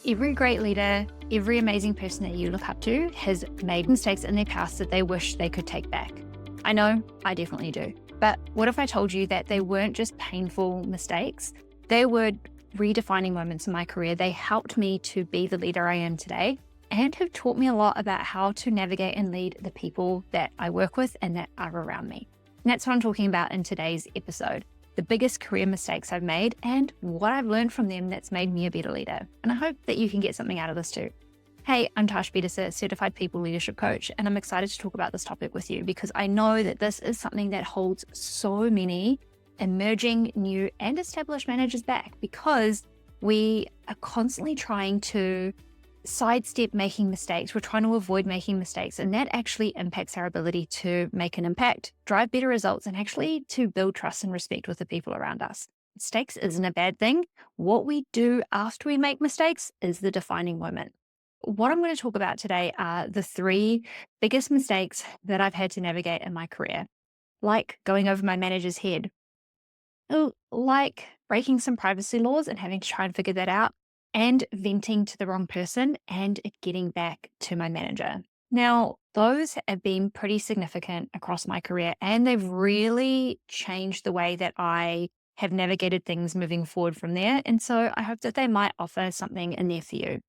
Every great leader, every amazing person that you look up to has made mistakes in their past that they wish they could take back. I know, I definitely do. But what if I told you that they weren't just painful mistakes? They were redefining moments in my career. They helped me to be the leader I am today and have taught me a lot about how to navigate and lead the people that I work with and that are around me. And that's what I'm talking about in today's episode. The biggest career mistakes I've made and what I've learned from them that's made me a better leader. And I hope that you can get something out of this too. Hey, I'm Tash, Pieterse, Certified People Leadership Coach, and I'm excited to talk about this topic with you because I know that this is something that holds so many emerging, new, and established managers back because we are constantly trying to sidestep making mistakes. We're trying to avoid making mistakes, and that actually impacts our ability to make an impact, drive better results, and actually to build trust and respect with the people around us. Mistakes isn't a bad thing. What we do after we make mistakes is the defining moment. What I'm going to talk about today are the three biggest mistakes that I've had to navigate in my career, like going over my manager's head, like breaking some privacy laws and having to try and figure that out, and venting to the wrong person and it getting back to my manager. Now, those have been pretty significant across my career and they've really changed the way that I have navigated things moving forward from there. And so I hope that they might offer something in there for you.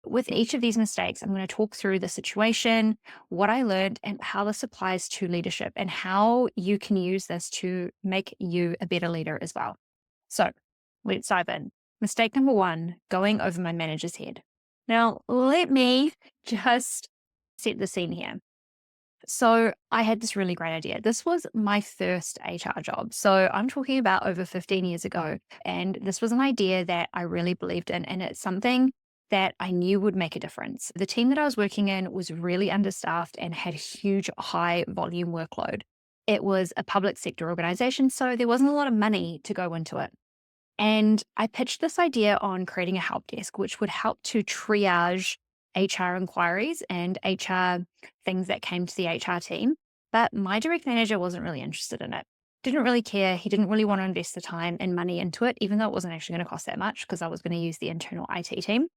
With each of these mistakes, I'm going to talk through the situation, what I learned, and how this applies to leadership and how you can use this to make you a better leader as well. So let's dive in. Mistake number one, going over my manager's head. Now, let me just set the scene here. So I had this really great idea. This was my first HR job. So I'm talking about over 15 years ago. And this was an idea that I really believed in. And it's something that I knew would make a difference. The team that I was working in was really understaffed and had huge high volume workload. It was a public sector organization, so there wasn't a lot of money to go into it. And I pitched this idea on creating a help desk, which would help to triage HR inquiries and HR things that came to the HR team. But my direct manager wasn't really interested in it. Didn't really care. He didn't really want to invest the time and money into it, even though it wasn't actually going to cost that much because I was going to use the internal IT team.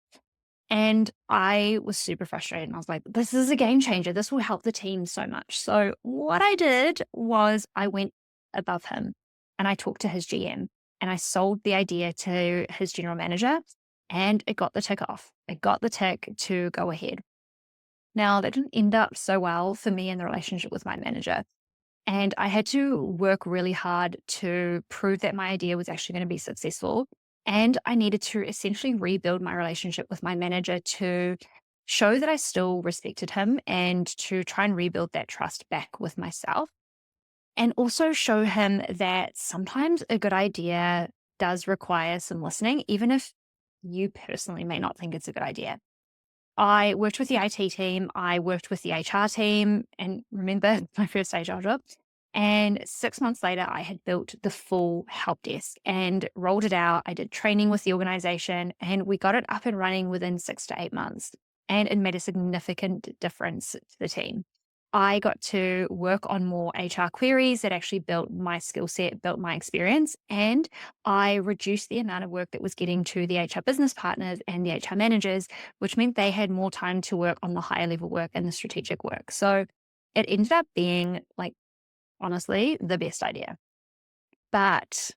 And I was super frustrated. And I was like, this is a game changer. This will help the team so much. So what I did was I went above him and I talked to his GM and I sold the idea to his general manager and it got the tick off. It got the tick to go ahead. Now, that didn't end up so well for me in the relationship with my manager. And I had to work really hard to prove that my idea was actually going to be successful. And I needed to essentially rebuild my relationship with my manager to show that I still respected him and to try and rebuild that trust back with myself. And also show him that sometimes a good idea does require some listening, even if you personally may not think it's a good idea. I worked with the IT team, I worked with the HR team, and remember my first HR job. And 6 months later, I had built the full help desk and rolled it out. I did training with the organization and we got it up and running within 6 to 8 months. And it made a significant difference to the team. I got to work on more HR queries that actually built my skill set, built my experience, and I reduced the amount of work that was getting to the HR business partners and the HR managers, which meant they had more time to work on the higher level work and the strategic work. So it ended up being like, honestly, the best idea. But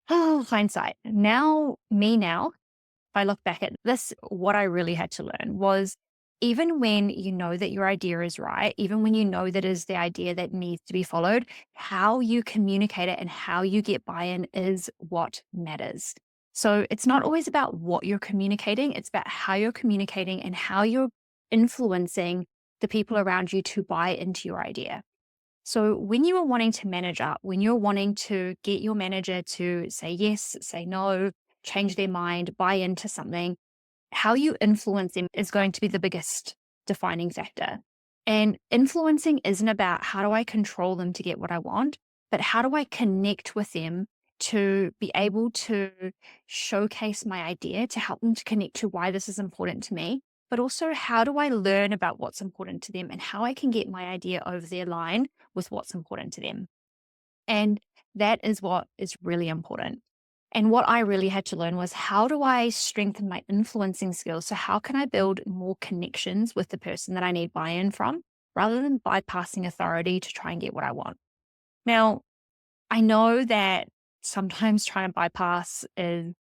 hindsight, now, if I look back at this, what I really had to learn was even when you know that your idea is right, even when you know that is the idea that needs to be followed, how you communicate it and how you get buy-in is what matters. So it's not always about what you're communicating, it's about how you're communicating and how you're influencing the people around you to buy into your idea. So when you are wanting to manage up, when you're wanting to get your manager to say yes, say no, change their mind, buy into something, how you influence them is going to be the biggest defining factor. And influencing isn't about how do I control them to get what I want, but how do I connect with them to be able to showcase my idea, to help them to connect to why this is important to me, but also how do I learn about what's important to them and how I can get my idea over their line with what's important to them. And that is what is really important. And what I really had to learn was, how do I strengthen my influencing skills? So, how can I build more connections with the person that I need buy in from rather than bypassing authority to try and get what I want? Now, I know that sometimes trying to bypass is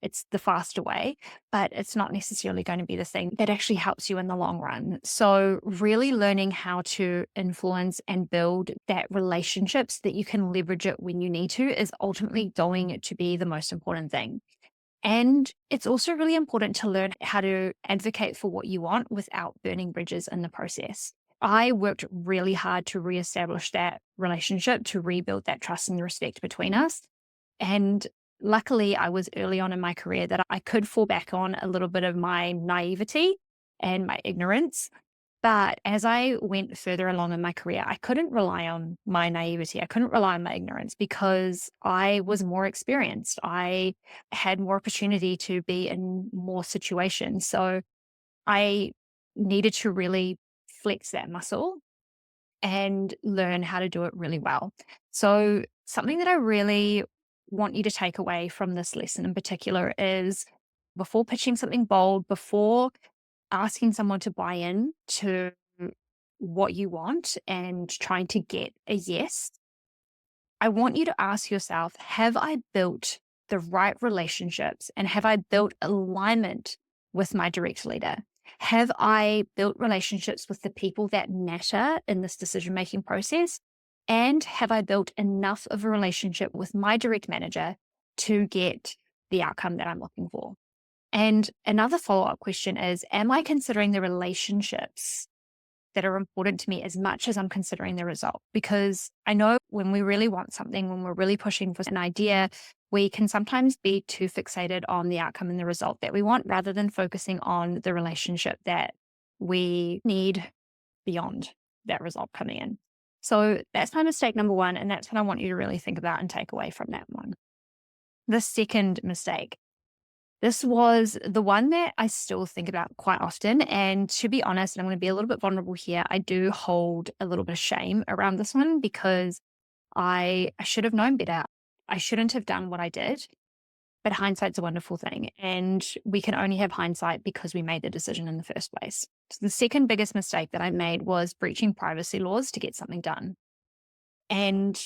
it's the faster way, but it's not necessarily going to be the thing that actually helps you in the long run. So, really learning how to influence and build that relationships that you can leverage it when you need to is ultimately going to be the most important thing. And it's also really important to learn how to advocate for what you want without burning bridges in the process. I worked really hard to reestablish that relationship, to rebuild that trust and respect between us. And luckily, I was early on in my career that I could fall back on a little bit of my naivety and my ignorance. But as I went further along in my career, I couldn't rely on my naivety. I couldn't rely on my ignorance because I was more experienced. I had more opportunity to be in more situations. So I needed to really flex that muscle and learn how to do it really well. So, something that I really want you to take away from this lesson in particular is, before pitching something bold, before asking someone to buy in to what you want and trying to get a yes, I want you to ask yourself, have I built the right relationships and have I built alignment with my direct leader? Have I built relationships with the people that matter in this decision making process? And have I built enough of a relationship with my direct manager to get the outcome that I'm looking for? And another follow up question is, am I considering the relationships that are important to me as much as I'm considering the result? Because I know when we really want something, when we're really pushing for an idea, we can sometimes be too fixated on the outcome and the result that we want rather than focusing on the relationship that we need beyond that result coming in. So that's my mistake number one. And that's what I want you to really think about and take away from that one. The second mistake, this was the one that I still think about quite often. And to be honest, and I'm going to be a little bit vulnerable here, I do hold a little bit of shame around this one because I should have known better. I shouldn't have done what I did. But hindsight's a wonderful thing. And we can only have hindsight because we made the decision in the first place. So the second biggest mistake that I made was breaching privacy laws to get something done. And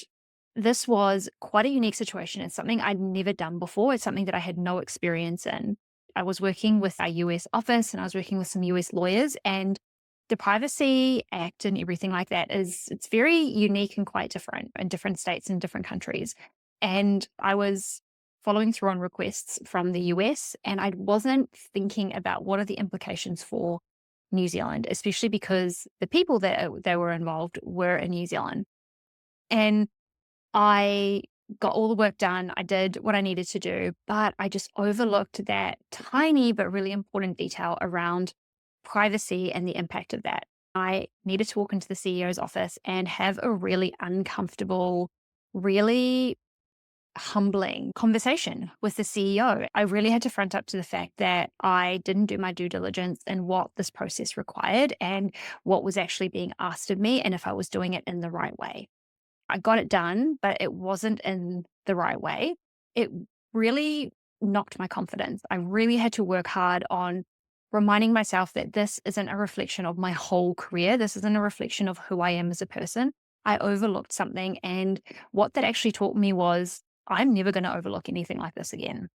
this was quite a unique situation. It's something I'd never done before. It's something that I had no experience in. I was working with our US office and I was working with some US lawyers, and the Privacy Act and everything like that it's very unique and quite different in different states and different countries. And I was following through on requests from the US and I wasn't thinking about what are the implications for New Zealand, especially because the people that they were involved were in New Zealand. And I got all the work done. I did what I needed to do, but I just overlooked that tiny but really important detail around privacy and the impact of that. I needed to walk into the CEO's office and have a really uncomfortable, really humbling conversation with the CEO. I really had to front up to the fact that I didn't do my due diligence in what this process required and what was actually being asked of me, and if I was doing it in the right way. I got it done, but it wasn't in the right way. It really knocked my confidence. I really had to work hard on reminding myself that this isn't a reflection of my whole career. This isn't a reflection of who I am as a person. I overlooked something. And what that actually taught me was, I'm never going to overlook anything like this again.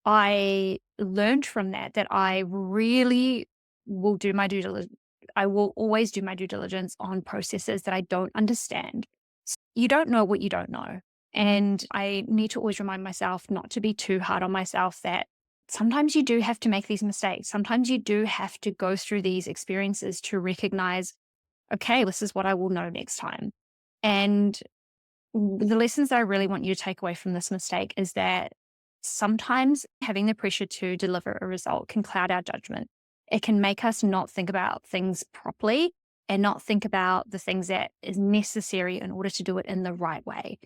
I learned from that that I really will do my due diligence. I will always do my due diligence on processes that I don't understand. You don't know what you don't know. And I need to always remind myself not to be too hard on myself, that sometimes you do have to make these mistakes. Sometimes you do have to go through these experiences to recognize, okay, this is what I will know next time. And the lessons that I really want you to take away from this mistake is that sometimes having the pressure to deliver a result can cloud our judgment. It can make us not think about things properly and not think about the things that is necessary in order to do it in the right way.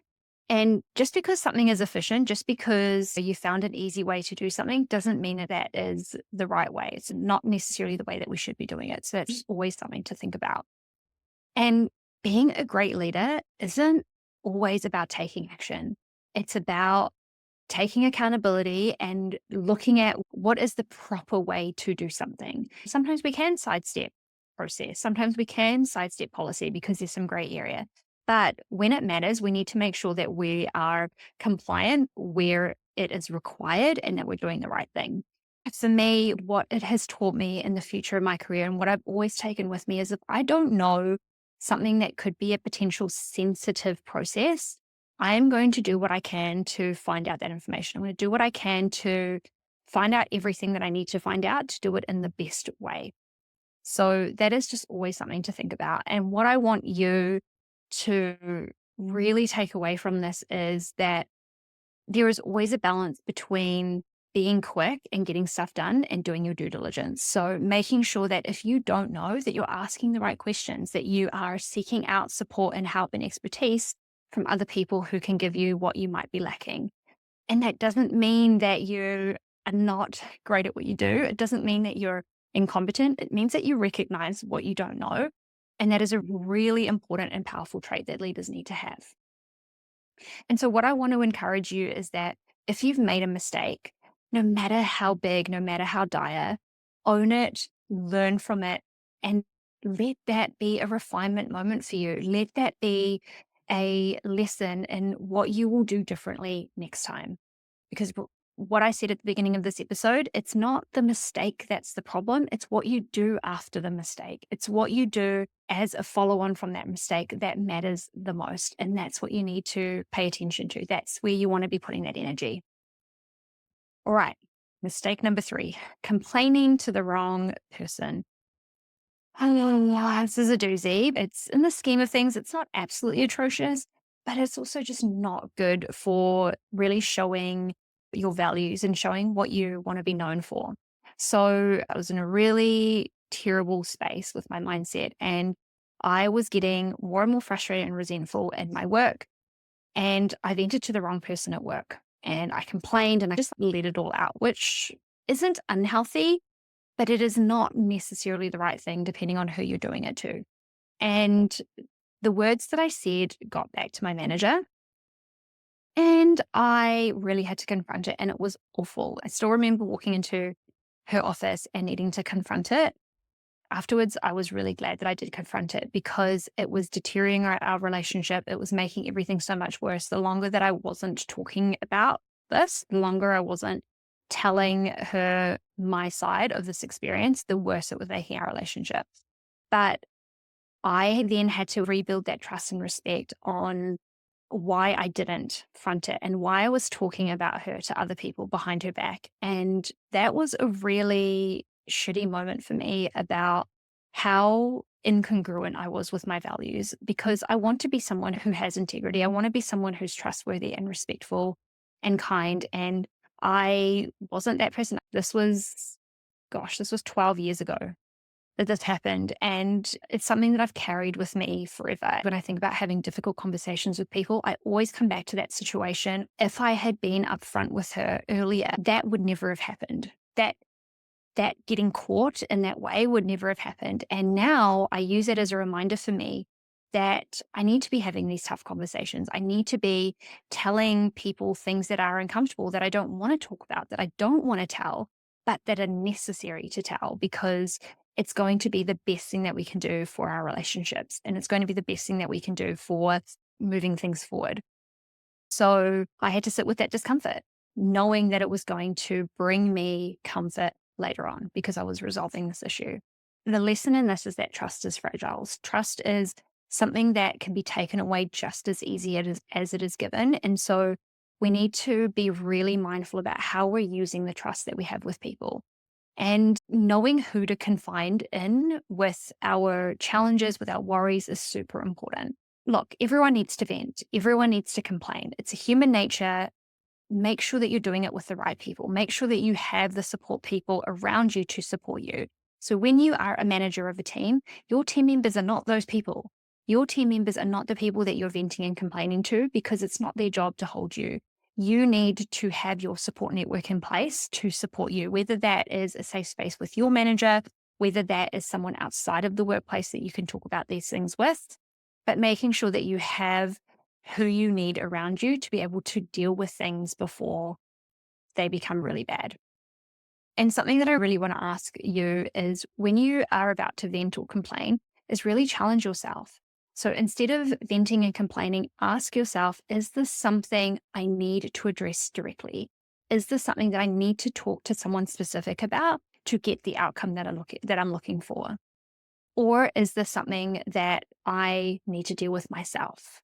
And just because something is efficient, just because you found an easy way to do something, doesn't mean that that is the right way. It's not necessarily the way that we should be doing it. So that's always something to think about. And being a great leader isn't always about taking action. It's about taking accountability and looking at what is the proper way to do something. Sometimes we can sidestep process, sometimes we can sidestep policy because there's some gray area. But when it matters, we need to make sure that we are compliant where it is required and that we're doing the right thing. For me, what it has taught me in the future of my career and what I've always taken with me is if I don't know something that could be a potential sensitive process, I am going to do what I can to find out that information. I'm going to do what I can to find out everything that I need to find out to do it in the best way. So that is just always something to think about. And what I want you to really take away from this is that there is always a balance between being quick and getting stuff done and doing your due diligence. So making sure that if you don't know, that you're asking the right questions, that you are seeking out support and help and expertise from other people who can give you what you might be lacking. And that doesn't mean that you are not great at what you do. It doesn't mean that you're incompetent. It means that you recognize what you don't know. And that is a really important and powerful trait that leaders need to have. And so, what I want to encourage you is that if you've made a mistake, no matter how big, no matter how dire, own it, learn from it, and let that be a refinement moment for you. Let that be a lesson in what you will do differently next time. Because what I said at the beginning of this episode, it's not the mistake that's the problem. It's what you do after the mistake. It's what you do as a follow on from that mistake that matters the most. And that's what you need to pay attention to. That's where you want to be putting that energy. All right. Mistake number 3, complaining to the wrong person. Oh, this is a doozy. It's in the scheme of things, it's not absolutely atrocious, but it's also just not good for really showing your values and showing what you want to be known for. So I was in a really terrible space with my mindset, and I was getting more and more frustrated and resentful in my work. And I vented to the wrong person at work and I complained and I just let it all out, which isn't unhealthy, but it is not necessarily the right thing depending on who you're doing it to. And the words that I said got back to my manager and I really had to confront it and it was awful. I still remember walking into her office and needing to confront it. Afterwards, I was really glad that I did confront it because it was deteriorating our relationship. It was making everything so much worse. The longer that I wasn't talking about this, the longer I wasn't telling her my side of this experience, the worse it was making our relationship. But I then had to rebuild that trust and respect on why I didn't front it and why I was talking about her to other people behind her back. And that was a really shitty moment for me about how incongruent I was with my values because I want to be someone who has integrity. I want to be someone who's trustworthy and respectful and kind. And I wasn't that person. This was 12 years ago that this happened. And it's something that I've carried with me forever. When I think about having difficult conversations with people, I always come back to that situation. If I had been upfront with her earlier, that would never have happened. That getting caught in that way would never have happened. And now I use it as a reminder for me that I need to be having these tough conversations. I need to be telling people things that are uncomfortable, that I don't want to talk about, that I don't want to tell, but that are necessary to tell because it's going to be the best thing that we can do for our relationships. And it's going to be the best thing that we can do for moving things forward. So I had to sit with that discomfort, knowing that it was going to bring me comfort later on because I was resolving this issue. The lesson in this is that trust is fragile. Trust is something that can be taken away just as easy as it is given. And so we need to be really mindful about how we're using the trust that we have with people. And knowing who to confide in with our challenges, with our worries is super important. Look, everyone needs to vent. Everyone needs to complain. It's a human nature. Make sure that you're doing it with the right people. Make sure that you have the support people around you to support you. So when you are a manager of a team, your team members are not those people. Your team members are not the people that you're venting and complaining to because it's not their job to hold you. You need to have your support network in place to support you, whether that is a safe space with your manager, whether that is someone outside of the workplace that you can talk about these things with, but making sure that you have who you need around you to be able to deal with things before they become really bad. And something that I really want to ask you is when you are about to vent or complain, is really challenge yourself. So instead of venting and complaining, ask yourself, is this something I need to address directly? Is this something that I need to talk to someone specific about to get the outcome that I'm looking for? Or is this something that I need to deal with myself?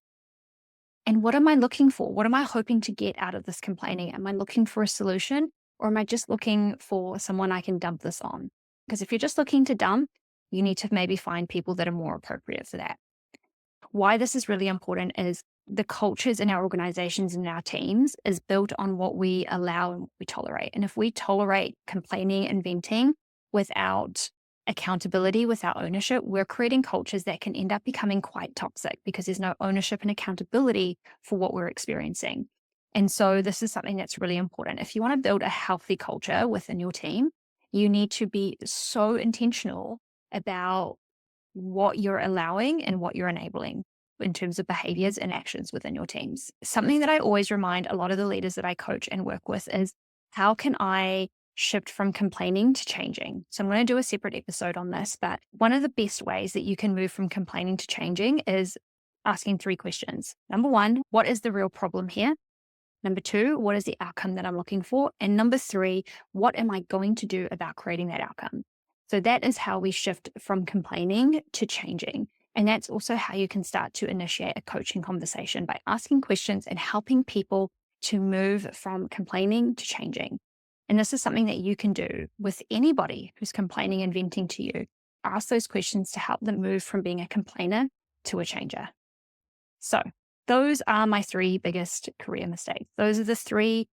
And what am I looking for? What am I hoping to get out of this complaining? Am I looking for a solution, or am I just looking for someone I can dump this on? Because if you're just looking to dump, you need to maybe find people that are more appropriate for that. Why this is really important is the cultures in our organizations and our teams is built on what we allow and what we tolerate. And if we tolerate complaining and venting without accountability, without ownership, we're creating cultures that can end up becoming quite toxic because there's no ownership and accountability for what we're experiencing. And so this is something that's really important. If you want to build a healthy culture within your team, you need to be so intentional about what you're allowing and what you're enabling in terms of behaviors and actions within your teams. Something that I always remind a lot of the leaders that I coach and work with is, how can I shift from complaining to changing? So I'm going to do a separate episode on this, but one of the best ways that you can move from complaining to changing is asking 3 questions. Number 1, what is the real problem here? Number 2, what is the outcome that I'm looking for? And number 3, what am I going to do about creating that outcome? So that is how we shift from complaining to changing. And that's also how you can start to initiate a coaching conversation by asking questions and helping people to move from complaining to changing. And this is something that you can do with anybody who's complaining and venting to you. Ask those questions to help them move from being a complainer to a changer. So those are my 3 biggest career mistakes. Those are the 3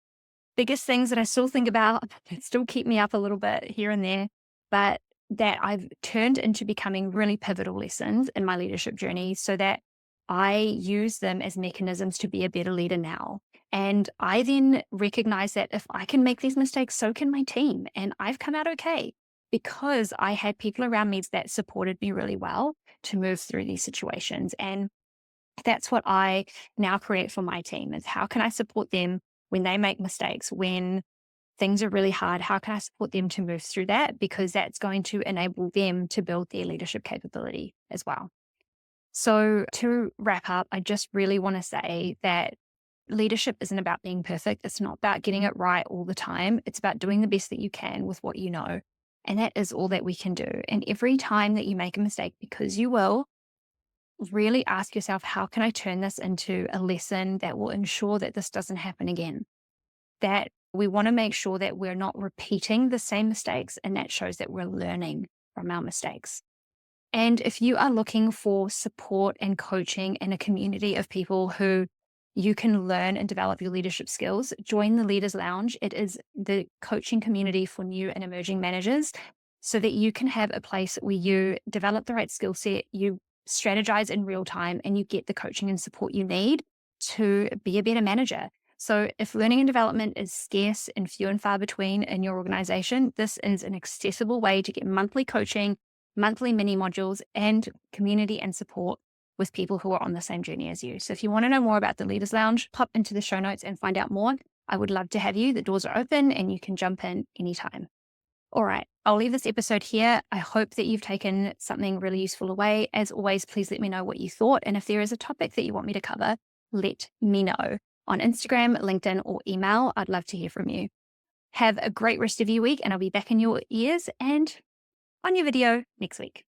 biggest things that I still think about, that still keep me up a little bit here and there, but that I've turned into becoming really pivotal lessons in my leadership journey so that I use them as mechanisms to be a better leader now. And I then recognize that if I can make these mistakes, so can my team. And I've come out okay because I had people around me that supported me really well to move through these situations. And that's what I now create for my team, is how can I support them when they make mistakes, when things are really hard? How can I support them to move through that? Because that's going to enable them to build their leadership capability as well. So to wrap up, I just really want to say that leadership isn't about being perfect. It's not about getting it right all the time. It's about doing the best that you can with what you know. And that is all that we can do. And every time that you make a mistake, because you will, really ask yourself, how can I turn this into a lesson that will ensure that this doesn't happen again? That we want to make sure that we're not repeating the same mistakes, and that shows that we're learning from our mistakes. And if you are looking for support and coaching in a community of people who you can learn and develop your leadership skills, join the Leaders Lounge. It is the coaching community for new and emerging managers, so that you can have a place where you develop the right skill set, you strategize in real time, and you get the coaching and support you need to be a better manager. So if learning and development is scarce and few and far between in your organization, this is an accessible way to get monthly coaching, monthly mini modules, and community and support with people who are on the same journey as you. So if you want to know more about the Leaders Lounge, pop into the show notes and find out more. I would love to have you. The doors are open and you can jump in anytime. All right, I'll leave this episode here. I hope that you've taken something really useful away. As always, please let me know what you thought. And if there is a topic that you want me to cover, let me know on Instagram, LinkedIn, or email. I'd love to hear from you. Have a great rest of your week, and I'll be back in your ears and on your video next week.